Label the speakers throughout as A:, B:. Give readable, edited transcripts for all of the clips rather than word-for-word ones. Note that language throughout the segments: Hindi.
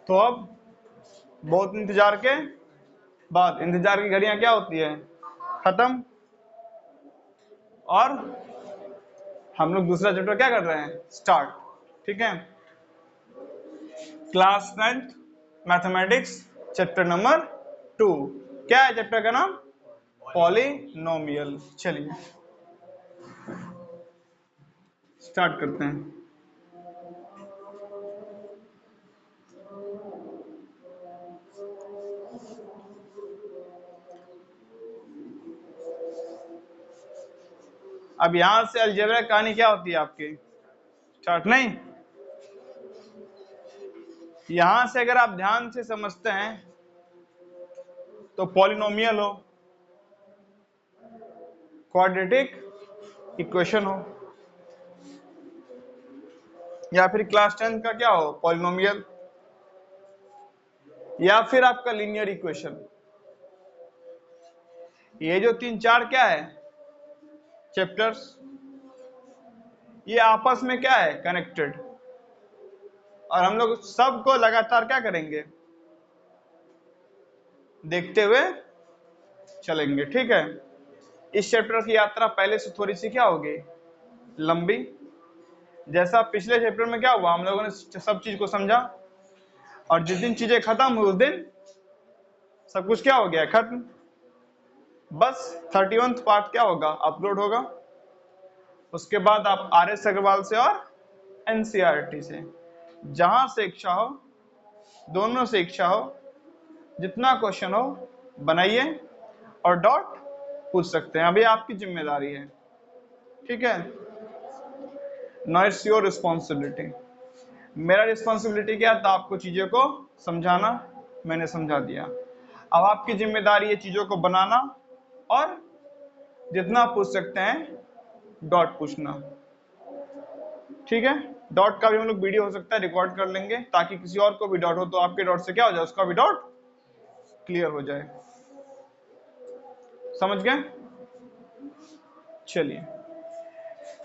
A: तो अब बहुत इंतजार के बाद इंतजार की घड़ियां क्या होती है, खत्म, और हम लोग दूसरा चैप्टर क्या कर रहे हैं, स्टार्ट। ठीक है, class 9th mathematics chapter number 2। क्या है चैप्टर का नाम, पॉलिनोमियल। चलिए स्टार्ट करते हैं। अब यहां से अलजेब्रा कहानी क्या होती है आपकी, स्टार्ट नहीं। यहां से अगर आप ध्यान से समझते हैं तो पॉलिनोमियल हो, क्वाड्रेटिक इक्वेशन हो, या फिर क्लास 10 का क्या हो, पॉलिनोमियल, या फिर आपका लीनियर इक्वेशन, ये जो 3-4 क्या है चैप्टर्स, ये आपस में क्या है, कनेक्टेड। और हम लोग सबको लगातार क्या करेंगे, देखते हुए चलेंगे। ठीक है, इस चैप्टर की यात्रा पहले से थोड़ी सी क्या होगी, लंबी। जैसा पिछले चैप्टर में क्या हुआ, हम लोगों ने सब चीज को समझा, और जिस दिन चीजें खत्म हुई उस दिन सब कुछ क्या हो गया, खत्म। बस 31th पार्ट क्या होगा, अपलोड होगा। उसके बाद आप RS अग्रवाल से और NCERT से, जहां से इच्छा हो, दोनों से इच्छा हो, जितना क्वेश्चन हो बनाइए और डॉट पूछ सकते हैं। अभी आपकी जिम्मेदारी है। ठीक है, नाउ इट्स योर रिस्पॉन्सिबिलिटी। मेरा रिस्पॉन्सिबिलिटी क्या था, आपको चीजों को समझाना, मैंने समझा दिया। अब आपकी जिम्मेदारी है चीजों को बनाना और जितना पूछ सकते हैं डॉट पूछना। ठीक है, डॉट का भी हम लोग वीडियो हो सकता है रिकॉर्ड कर लेंगे, ताकि किसी और को भी डॉट हो तो आपके डॉट से क्या हो जाए, उसका भी डॉट क्लियर हो जाए। समझ गए? चलिए,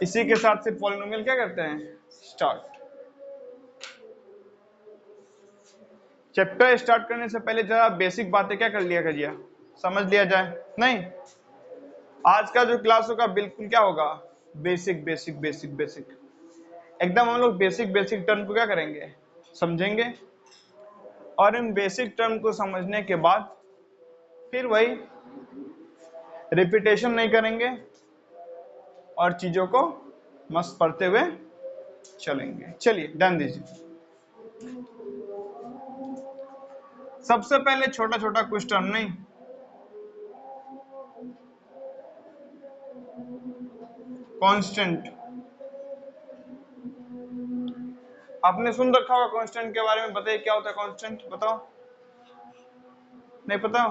A: इसी के साथ फिर पॉलिनोमियल क्या करते हैं, स्टार्ट। चैप्टर स्टार्ट करने से पहले जरा बेसिक बातें क्या कर लिया करिए, समझ लिया जाए। नहीं, आज का जो क्लास होगा बिल्कुल क्या होगा, बेसिक बेसिक बेसिक बेसिक एकदम। हम लोग बेसिक बेसिक टर्म को क्या करेंगे, समझेंगे, और इन बेसिक टर्म को समझने के बाद फिर वही रिपीटेशन नहीं करेंगे और चीजों को मस्त पढ़ते हुए चलेंगे। चलिए ध्यान दीजिए, सबसे पहले छोटा छोटा कुछ टर्म, नहीं कांस्टेंट। आपने सुन रखा होगा कांस्टेंट के बारे में, बताइए क्या होता है कांस्टेंट, बताओ। नहीं पता,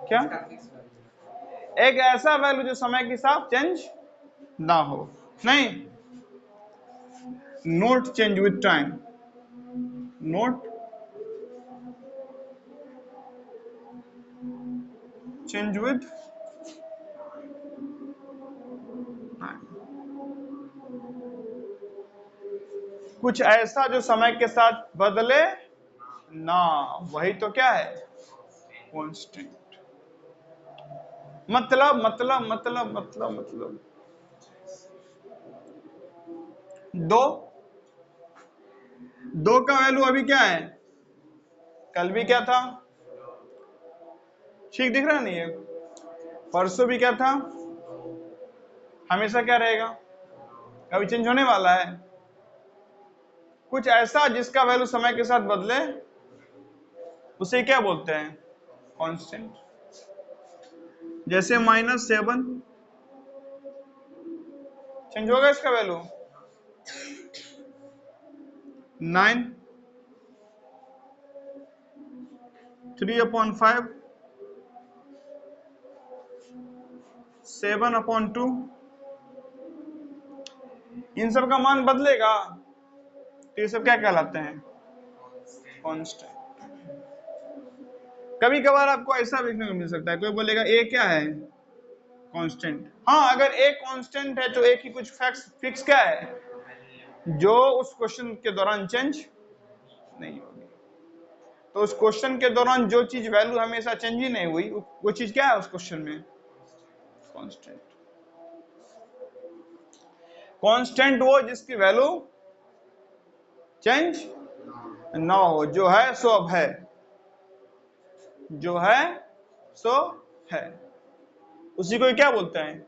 A: क्या, एक ऐसा वैल्यू जो समय के साथ चेंज ना हो, नहीं, note change with time, note change with time, कुछ ऐसा जो समय के साथ बदले ना, वही तो क्या है, कांस्टेंट। मतलब मतलब मतलब मतलब मतलब दो, दो का वैल्यू अभी क्या है, कल भी क्या था, ठीक दिख रहा नहीं है, परसों भी क्या था, हमेशा क्या रहेगा, कभी चेंज होने वाला है। कुछ ऐसा जिसका वैल्यू समय के साथ बदले उसे क्या बोलते हैं, कांस्टेंट। जैसे -7 चेंज होगा इसका वैल्यू, 9 3/5 7/2, इन सब का मान बदलेगा तो ये सब क्या कहलाते हैं, कांस्टेंट। कभी कभार आपको ऐसा देखने को मिल सकता है, कोई बोलेगा ए क्या है, कांस्टेंट। हाँ, अगर ए कांस्टेंट है तो ए की कुछ फैक्ट्स फिक्स क्या है, जो उस क्वेश्चन के दौरान चेंज नहीं होगी। तो उस क्वेश्चन के दौरान जो चीज वैल्यू हमेशा चेंज ही नहीं हुई, वो चीज क्या है उस क्वेश्चन में? कांस्टेंट। कांस्टेंट वो जिसकी वैल्यू चेंज ना हो, जो है सो अब है, जो है सो है, उसी को क्या बोलते हैं?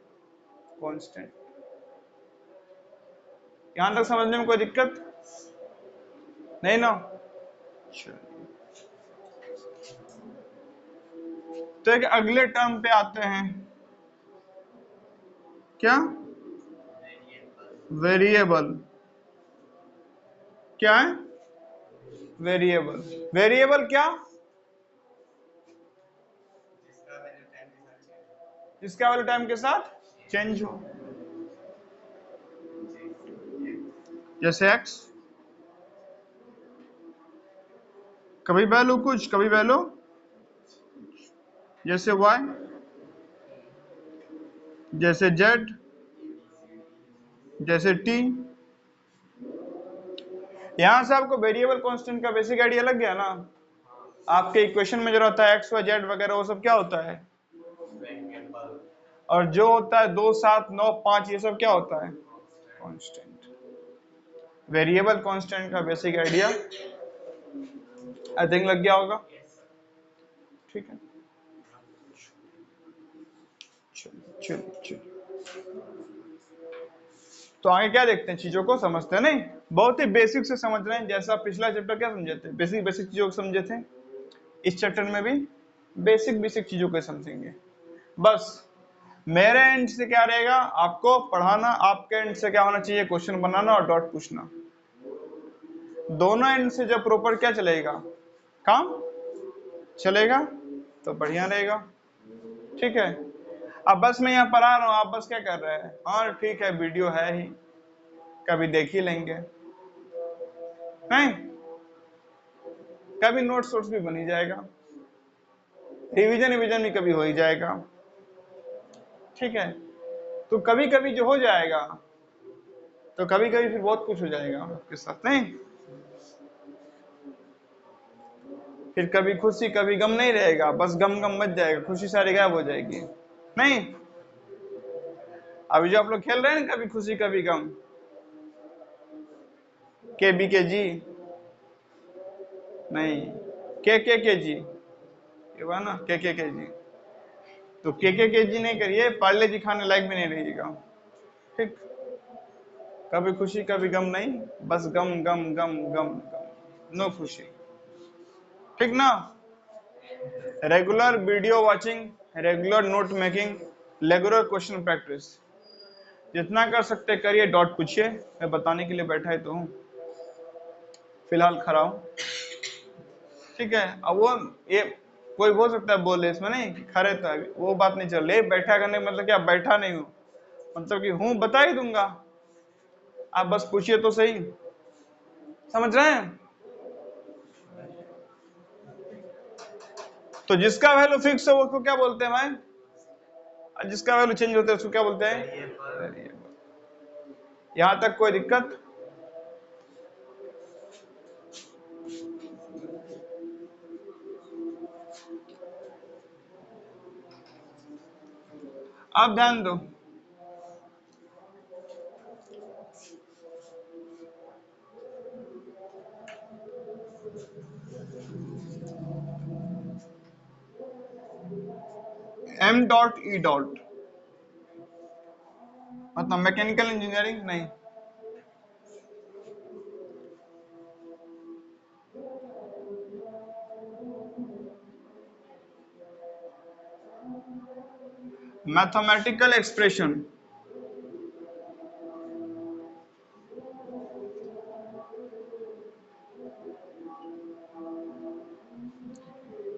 A: कांस्टेंट। यहां तक समझने में कोई दिक्कत नहीं ना? तो एक अगले टर्म पे आते हैं, क्या? वेरिएबल। क्या है? वेरिएबल। वेरिएबल क्या? जिसका वैल्यू टाइम के साथ चेंज हो, जैसे x, कभी वैल्यू कुछ, कभी वैल्यू, जैसे y, जैसे z, जैसे t। यहां से आपको वेरिएबल कांस्टेंट का बेसिक आइडिया लग गया ना? आपके इक्वेशन में जो रहता है x, y, z वगैरह, वो सब क्या होता है? और जो होता है 2, 7, 9, 5, ये सब क्या होता है? कांस्टेंट। वेरिएबल कांस्टेंट का बेसिक आइडिया आई थिंक लग गया होगा। ठीक है, चलिए। तो आगे क्या देखते हैं, चीजों को समझते हैं। नहीं, बहुत ही बेसिक से समझ रहे हैं, जैसा पिछला चैप्टर क्या समझे थे, बेसिक बेसिक चीजों को समझे थे, इस चैप्टर में भी बेसिक बेसिक चीजों को समझेंगे। बस मेरे एंड से क्या रहेगा, आपको पढ़ाना, आपके एंड से क्या होना चाहिए, क्वेश्चन बनाना और डॉट पूछना। दोनों एंड से जब प्रॉपर क्या चलेगा, काम चलेगा, तो बढ़िया रहेगा। ठीक है, अब बस मैं यहाँ पढ़ा रहा हूँ, आप बस क्या कर रहे हैं, हाँ ठीक है वीडियो है ही, कभी देख ही लेंगे, नहीं कभी नोट्स वोट्स भी बन ही जाएगा, रिवीजन भी कभी हो ही जाएगा। ठीक है, तो कभी कभी जो हो जाएगा, तो कभी कभी फिर बहुत कुछ हो जाएगा आपके साथ, नहीं फिर कभी खुशी कभी गम नहीं रहेगा, बस गम गम मच जाएगा, खुशी सारी गायब हो जाएगी। नहीं, अभी जो आप लोग खेल रहे हैं ना, कभी खुशी कभी गम, के बी के जी नहीं, के जी, ये हुआ ना, के जी, तो के जी नहीं करिए, पार्ले जी खाने लायक भी नहीं रहिएगा। ठीक, कभी खुशी कभी गम नहीं, बस गम गम गम गम गम, नो खुशी। ठीक ना? Regular video watching, regular note making, regular question practice, जितना कर सकते करिए, डॉट पूछिए, मैं बताने के लिए बैठा ही तो हूँ, फिलहाल खड़ा हूँ। ठीक है, अब वो ये कोई हो सकता है बोले इसमें नहीं खड़े, तो अभी वो बात नहीं चल रही, बैठा करने का मतलब क्या, बैठा नहीं हूँ, मतलब कि हूँ बता ही दूंगा, आप बस पूछिए तो सही। समझ रहे हैं? तो जिसका वैल्यू फिक्स है वो उसको क्या बोलते हैं भाई, और जिसका वैल्यू चेंज होता है उसको क्या बोलते हैं? वेरिएबल। यहां तक कोई दिक्कत? आप ध्यान दो, एम डॉट ई डॉट मतलब मैकेनिकल इंजीनियरिंग नहीं, मैथमेटिकल एक्सप्रेशन।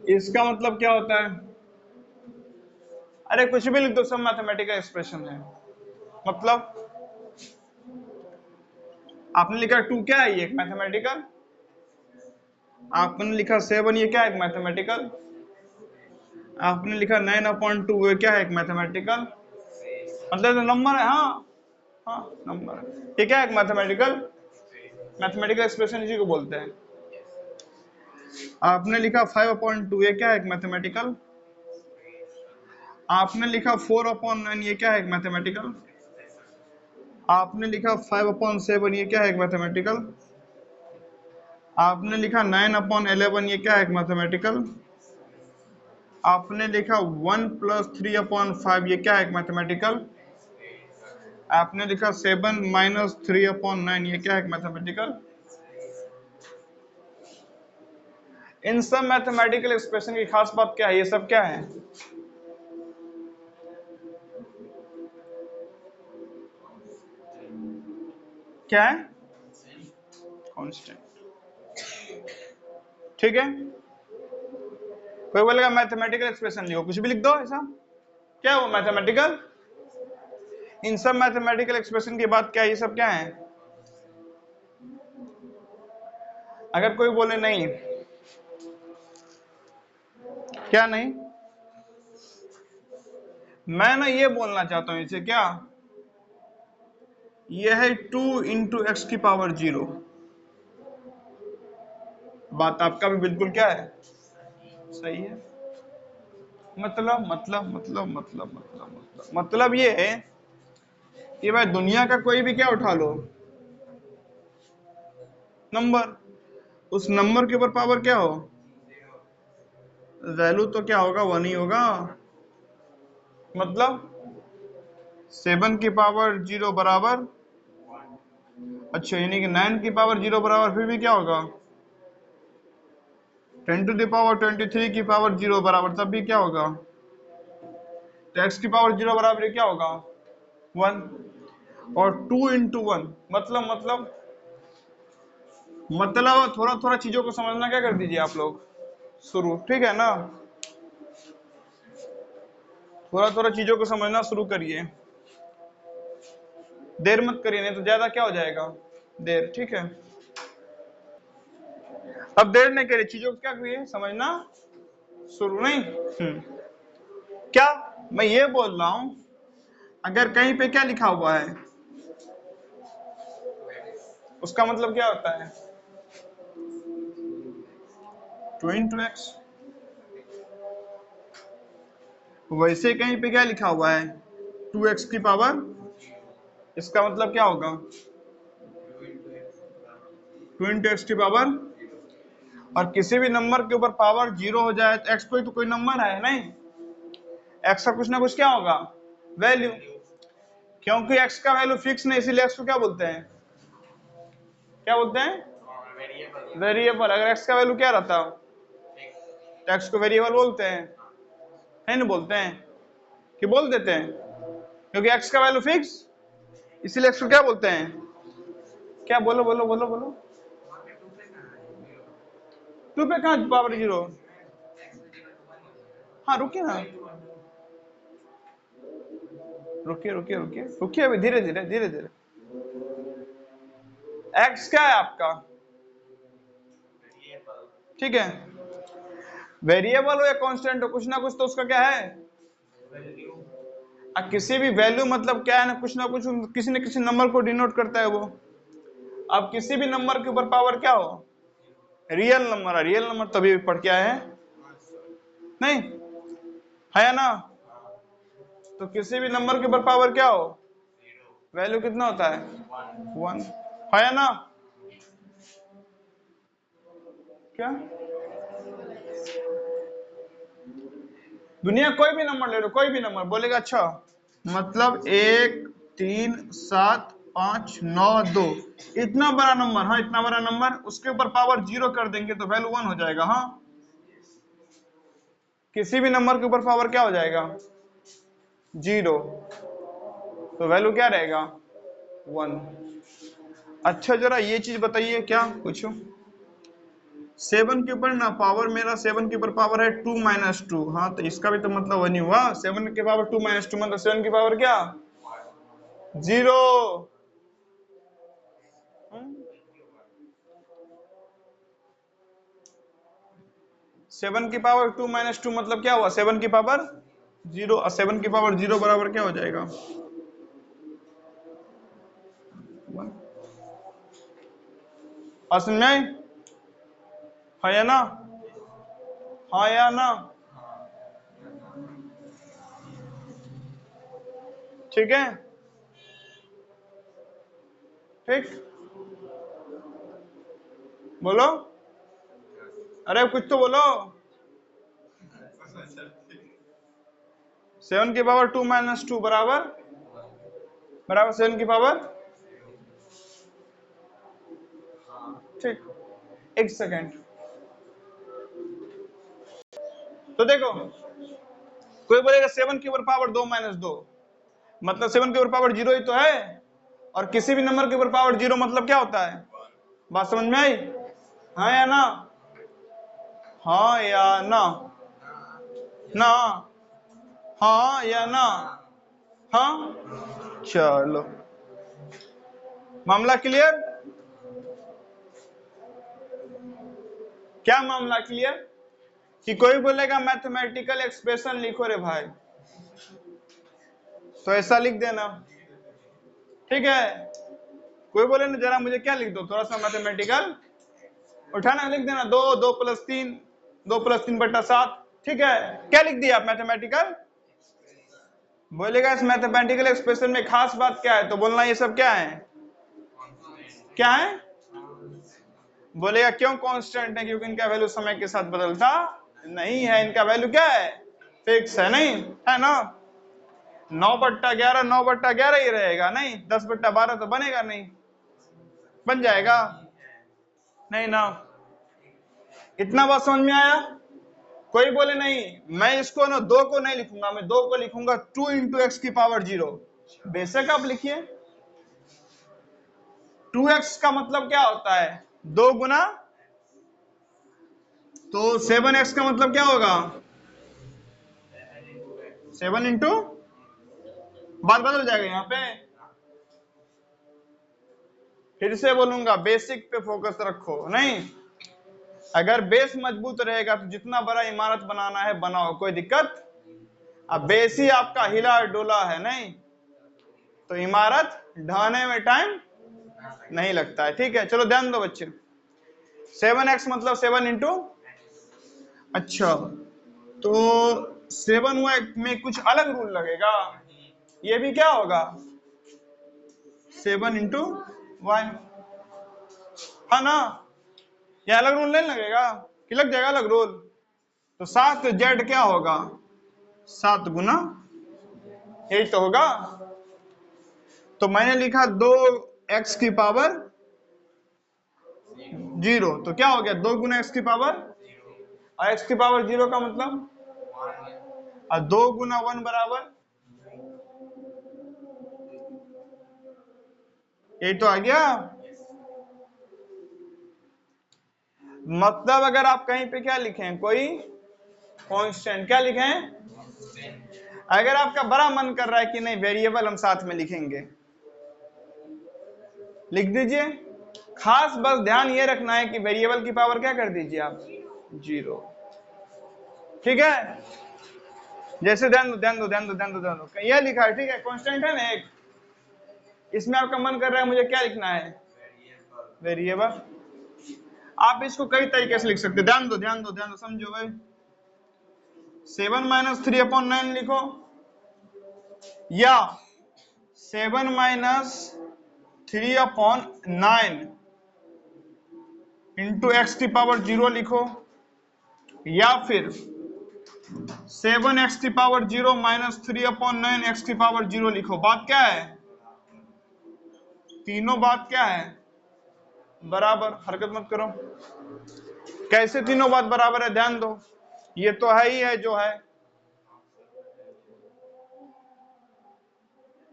A: इसका मतलब क्या होता है? अरे कुछ भी लिख दो, सब मैथमेटिकल एक्सप्रेशन है। मतलब आपने लिखा 2 क्या है, ये एक मैथमेटिकल, आपने लिखा 7 ये क्या है, एक मैथमेटिकल, आपने लिखा 9/2 ये क्या है, एक मैथमेटिकल, मतलब तो नंबर है, हाँ हाँ नंबर है, ये क्या है, एक मैथमेटिकल। मैथमेटिकल एक्सप्रेशन इसी को बोलते हैं। आपने लिखा 5/2, ये क्या है? मैथमेटिकल। आपने लिखा 4/9, ये क्या है? मैथमेटिकल। आपने लिखा 5/7, ये क्या है? मैथमेटिकल। आपने लिखा 9/11, ये क्या है? मैथमेटिकल। आपने लिखा 1 + 3/5, ये क्या है? मैथमेटिकल। आपने लिखा 7 - 3/9, ये क्या है? मैथमेटिकल। इन सब मैथमेटिकल एक्सप्रेशन की खास बात क्या है? ये सब क्या है? क्या है? कांस्टेंट। ठीक है। कोई बोलेगा मैथमेटिकल एक्सप्रेशन लिखो, कुछ भी लिख दो ऐसा। क्या है वो मैथमेटिकल? इन सब मैथमेटिकल एक्सप्रेशन की बात क्या है? ये सब क्या है? अगर कोई बोले नहीं, क्या नहीं, मैं ना ये बोलना चाहता हूं इसे, क्या ये है 2 × x⁻0। बात आपका भी बिल्कुल क्या है? सही है। मतलब ये है कि भाई दुनिया का कोई भी क्या उठा लो नंबर, उस नंबर के ऊपर पावर क्या हो, वैल्यू तो क्या होगा? 1 ही होगा। मतलब 7⁻0 बराबर, अच्छा यानी कि 9⁻0 बराबर फिर भी क्या होगा? 10⁻23 बराबर, तब भी क्या होगा? तो x⁻0 बराबर ये क्या होगा? 1। और 2 × 1 मतलब थोड़ा थोड़ा चीजों को समझना क्या कर दीजिए आप लोग शुरू, ठीक है ना? थोड़ा थोड़ा चीजों को समझना शुरू करिए, देर मत करिए, नहीं तो ज्यादा क्या हो जाएगा? देर। ठीक है, अब देर नहीं करिए, चीजों को क्या करिए? समझना शुरू। नहीं क्या मैं ये बोल रहा हूं, अगर कहीं पे क्या लिखा हुआ है उसका मतलब क्या होता है? 2 × x। वैसे कहीं पे क्या लिखा हुआ है? 2x की पावर, इसका मतलब क्या होगा? 2 × x की पावर। और किसी भी नंबर के ऊपर पावर 0 हो जाए तो x कोई तो कोई नंबर है नहीं, x का कुछ ना कुछ क्या होगा? वैल्यू। क्योंकि x का वैल्यू फिक्स नहीं, इसीलिए x को क्या बोलते हैं? क्या बोलते हैं? वेरिएबल। अगर x का वैल्यू क्या रहता तो x को वेरिएबल बोलते हैं, नहीं ना बोलते हैं कि बोल देते हैं? क्योंकि x का वैल्यू फिक्स, इसीलिए x को क्या बोलते हैं? क्या? बोलो बोलो बोलो बोलो। 2 पे कहाँ पावर 0? हाँ रुकिए ना, रुकिए रुकिए रुकिए रुकिए, अभी धीरे धीरे धीरे धीरे। x क्या है आपका? ठीक है, वेरिएबल हो या कांस्टेंट हो, कुछ ना कुछ तो उसका क्या है? किसी भी वैल्यू मतलब क्या है ना कुछ किसी न किसी नंबर को डिनोट करता है वो। अब किसी भी नंबर के ऊपर पावर क्या हो? रियल नंबर है, रियल नंबर तभी पढ़ के आए हैं, नहीं है ना? तो किसी भी नंबर के ऊपर पावर क्या हो, वैल्यू कितना होता है? 1, है ना? क्या दुनिया कोई भी नंबर ले लो, कोई भी नंबर बोलेगा अच्छा, मतलब 1 3 7 5 9 2, इतना बड़ा नंबर, हाँ इतना बड़ा नंबर, उसके ऊपर पावर 0 कर देंगे तो वैल्यू 1 हो जाएगा। हाँ, किसी भी नंबर के ऊपर पावर क्या हो जाएगा? 0, तो वैल्यू क्या रहेगा? 1। अच्छा जरा ये चीज बताइए, क्या पूछो? 7 के ऊपर ना पावर, मेरा 7 के ऊपर पावर है 2 - 2, हाँ तो इसका भी तो मतलब 1 ही हुआ। 7 के पावर 2 - 2 मतलब 7 की पावर क्या? 0। 7 की पावर 2 - 2 मतलब क्या हुआ? 7 की पावर 0, और 7 की पावर 0 बराबर क्या हो जाएगा? 1। और समझ में आई? हाँ या ना? हाँ या ना? ठीक है, ठीक, बोलो, अरे कुछ तो बोलो। 7 की पावर 2 माइनस 2 बराबर बराबर 7 की पावर, ठीक, एक सेकेंड। तो देखो, कोई बोलेगा 7 की पावर 2 माइनस 2, मतलब 7 की पावर 0 ही तो है, और किसी भी नंबर की पावर 0 मतलब क्या होता है? बात समझ में आई? हाँ या ना? हाँ या ना? ना? हाँ या ना? हाँ, चलो, मामला क्लियर? क्या मामला क्लियर? कि कोई बोलेगा मैथमेटिकल एक्सप्रेशन लिखो रे भाई, तो ऐसा लिख देना, ठीक है। कोई बोले ना जरा मुझे क्या लिख दो, थोड़ा सा मैथमेटिकल उठाना, लिख देना 2 2 प्लस 3 2 प्लस 3 बटा 7, ठीक है। क्या लिख दिया आप? मैथमेटिकल। बोलेगा इस मैथमेटिकल एक्सप्रेशन में खास बात क्या है, तो बोलना ये सब क्या है? क्या है? बोलेगा क्यों कांस्टेंट है? क्योंकि इनका वैल्यू समय के साथ बदलता नहीं है, इनका वैल्यू क्या है? फिक्स है, नहीं है ना? 9/11 9/11 ही रहेगा, नहीं 10/12 तो बनेगा नहीं, बन जाएगा नहीं ना? इतना बात समझ में आया? कोई बोले नहीं मैं इसको ना 2 को नहीं लिखूंगा, मैं 2 को लिखूंगा 2 इंटू एक्स की पावर 0, बेशक आप लिखिए। 2x का मतलब क्या होता है? 2 गुना, तो 7x का मतलब क्या होगा? 7 इंटू, बात बदल जाएगा यहाँ पे। फिर से बोलूंगा बेसिक पे फोकस रखो, नहीं अगर बेस मजबूत रहेगा तो जितना बड़ा इमारत बनाना है बनाओ, कोई दिक्कत। अब बेस ही आपका हिला डोला है नहीं, तो इमारत ढाने में टाइम नहीं लगता है, ठीक है। चलो ध्यान दो बच्चे, 7x मतलब 7 इंटू, अच्छा तो 7 में कुछ अलग रूल लगेगा, ये भी क्या होगा? 7 इंटू वाई, है ना? ये अलग रूल नहीं लगेगा कि लग जाएगा अलग रूल? तो 7z क्या होगा? 7 गुना, यही तो होगा। तो मैंने लिखा 2x की पावर 0, तो क्या हो गया? 2 गुना x की पावर, और x की पावर 0 का मतलब, और 2 गुना 1 बराबर, यही तो आ गया। मतलब अगर आप कहीं पे क्या लिखें, कोई कांस्टेंट, क्या लिखें? अगर आपका बड़ा मन कर रहा है कि नहीं वेरिएबल हम साथ में लिखेंगे, लिख दीजिए। खास बस ध्यान ये रखना है कि वेरिएबल की पावर क्या कर दीजिए आप? 0, ठीक है। जैसे ध्यान दो ध्यान दो ध्यान दो ध्यान दो ध्यान दो, यह लिखा है, ठीक है, कांस्टेंट है ना एक, इसमें आपका मन कर रहा है मुझे क्या लिखना है? वेरिएबल। आप इसको कई तरीके से लिख सकते हैं, ध्यान दो ध्यान दो ध्यान दो, समझो भाई। 7 माइनस 3/9 लिखो, या 7 माइनस 3/9 इंटू एक्स की पावर 0 लिखो, या फिर 7x की पावर 0 माइनस 3/9 एक्स की पावर 0 लिखो। बात क्या है? तीनों बात क्या है? बराबर। हरकत मत करो। कैसे तीनों बात बराबर है? ध्यान दो, ये तो है ही है जो है,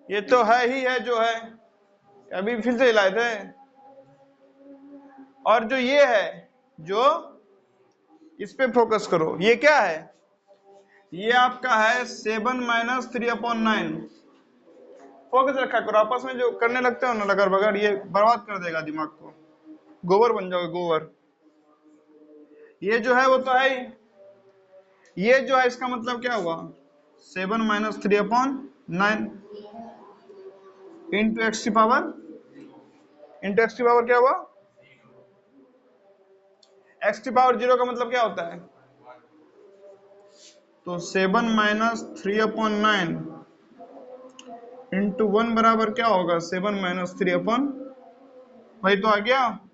A: ये तो है ही है जो है, अभी फिर से हिलाए थे। और जो ये है, जो इस पे फोकस करो, ये क्या है? ये आपका है 7 माइनस 3/9। फोकस रखा करो, आपस में जो करने लगते हो ना लगर बगर, ये बर्बाद कर देगा दिमाग को, गोबर बन जाओगे गोबर। ये जो है वो तो है ही, ये जो है इसका मतलब क्या हुआ? 7 माइनस 3/9 इंटू एक्स की पावर, इंटू एक्स की पावर क्या हुआ? एक्स की पावर 0 का मतलब क्या होता है? तो 7 माइनस 3/9 इंटू 1 बराबर क्या होगा? 7 माइनस 3 वही तो आ गया।